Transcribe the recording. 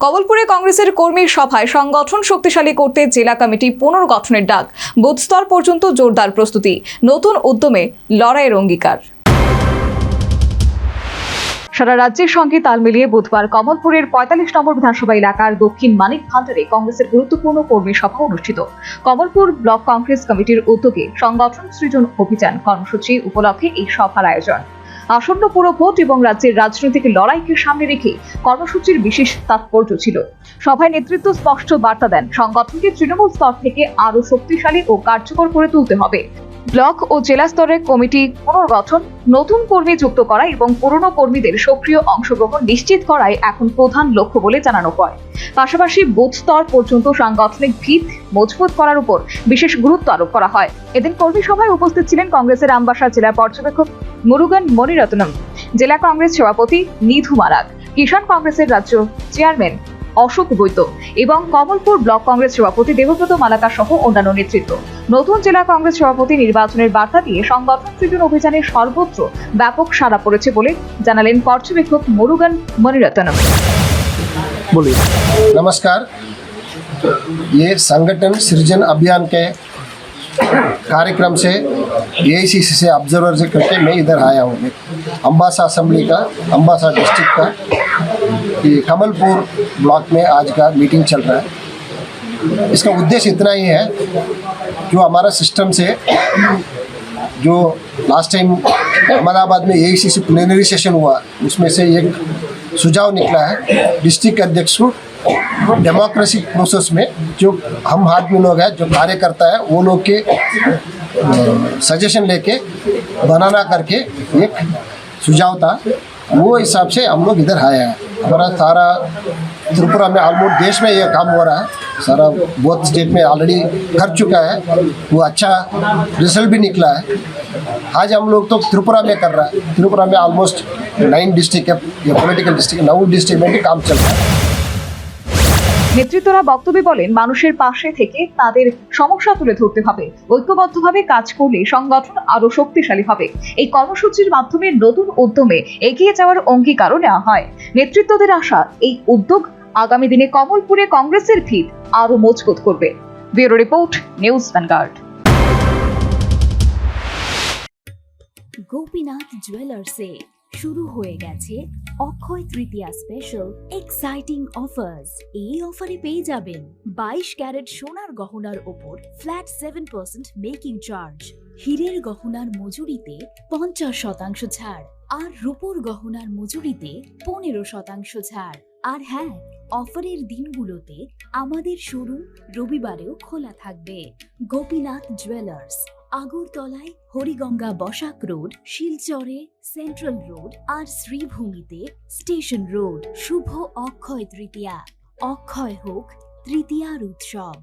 কমলপুরে কংগ্রেসের কর্মী সভায় সংগঠন শক্তিশালী করতে জেলা কমিটি পুনর্গঠনের ডাক, বুথ স্তর পর্যন্ত জোরদার প্রস্তুতি, নতুন উদ্যমে লড়াইয়ের অঙ্গীকার। সারা রাজ্যের সঙ্গে তাল মিলিয়ে বুধবার কমলপুরের ৪৫ নম্বর বিধানসভা এলাকার দক্ষিণ মানিক ভান্ডারে কংগ্রেসের গুরুত্বপূর্ণ কর্মী সভা অনুষ্ঠিত। কমলপুর ব্লক কংগ্রেস কমিটির উদ্যোগে সংগঠন সৃজন অভিযান কর্মসূচি উপলক্ষে এই সভার আয়োজন। আসন্ন পুর ভোট এবং রাজ্যের রাজনৈতিক লড়াইকে সামনে রেখে কর্মসূচির বিশেষ তাৎপর্য ছিল। সভায় নেতৃত্ব স্পষ্ট বার্তা দেন, সংগঠনকে তৃণমূল স্তর থেকে আরো শক্তিশালী ও কার্যকর করে তুলতে হবে। ব্লক ও জেলা স্তরের কমিটি পুনর্গঠন, নতুন কর্মী যুক্ত করা এবং পুরনো কর্মীদের সক্রিয় অংশগ্রহণ নিশ্চিত করাই এখন প্রধান লক্ষ্য বলে জানানো হয়। পাশাপাশি বুথ স্তর পর্যন্ত সাংগঠনিক ভিত মজবুত করার উপর বিশেষ গুরুত্ব আরোপ করা হয়। এদিন কর্মী সভায় উপস্থিত ছিলেন কংগ্রেসের আমবাসা জেলা পর্যবেক্ষক মুরুগান মণিরত্নম, জেলা কংগ্রেস সভাপতি নিধু মারাক, কিষাণ কংগ্রেসের রাজ্য চেয়ারম্যান অশোক বৈদ্য এবং কমলপুর ব্লক কংগ্রেস সভাপতি দেবব্রত মালাকা সহ অন্যান্য নেতৃত্ব। নতুন জেলা কংগ্রেস সভাপতি নির্বাচনের বার্তা দিয়ে সংগঠন সৃজন অভিযানে সর্বত্র ব্যাপক সাড়া পড়েছে বলে জানালেন পর্যবেক্ষক মুরুগান মণিরত্নম। नमस्कार, ये संगठन सृजन अभियान के कार्यक्रम से एआईसीसी से ऑब्जर्वर से करके मैं इधर आया हूँ। अम्बासा असेंबली का, अम्बासा डिस्ट्रिक्ट का ये कमलपुर ब्लॉक में आज का मीटिंग चल रहा है। इसका उद्देश्य इतना ही है, जो हमारा सिस्टम से जो लास्ट टाइम अहमदाबाद में एआईसीसी प्लेनरी सेशन हुआ, उसमें से एक सुझाव निकला है डिस्ट्रिक्ट अध्यक्ष को डेमोक्रेसी प्रोसेस में जो हम आदमी लोग हैं, जो कार्य करता है, वो लोग के सजेशन लेके बनाना करके एक सुझाव था। वो हिसाब से हम लोग इधर आए हैं। हमारा सारा त्रिपुरा में ऑलमोस्ट देश में ये काम हो रहा है, सारा बहुत स्टेट में ऑलरेडी कर चुका है, वो अच्छा रिजल्ट भी निकला है। आज हम लोग तो त्रिपुरा में कर रहा है। त्रिपुरा में ऑलमोस्ट 9 डिस्ट्रिक्ट है, ये पॉलिटिकल डिस्ट्रिक्ट 9 डिस्ट्रिक्ट में भी काम चल रहा है। নেতৃত্বরা বক্তব্যে বলেন, মানুষের পাশে থেকে তাদের সমস্যা তুলে ধরতে হবে, ঐক্যবদ্ধভাবে কাজ করলে সংগঠন আরো শক্তিশালী হবে। এই কর্মসূচির মাধ্যমে নতুন উদ্যমে এগিয়ে যাওয়ার অঙ্গীকারও নেওয়া হয়। নেতৃত্বদের আশা, এই উদ্যোগ আগামী দিনে কমলপুরে কংগ্রেসের ভিত আরো মজবুত করবে। Bureau report, news Vanguard. Gopinath জুয়েলার্সে শুরু হয়ে গেছে Akshaya Tritiya special exciting offers. এই অফারে পেয়ে যাবেন 22 ক্যারেট সোনার গহনার ওপর ফ্ল্যাট 7% মেকিং চার্জ, হীরের গহনার মজুরিতে 50% ছাড়, আর রূপোর গহনার মজুরিতে 15% ছাড়। আর হ্যাঁ, অফারের দিনগুলোতে আমাদের শোরুম রবিবারেও খোলা থাকবে। গোপীনাথ জুয়েলার্স, আগরতলায় হরিগঙ্গা বসাক রোড, শিলচরে সেন্ট্রাল রোড আর শ্রীভূমিতে স্টেশন রোড। শুভ অক্ষয় তৃতীয়া, অক্ষয় হোক তৃতীয়ার উৎসব।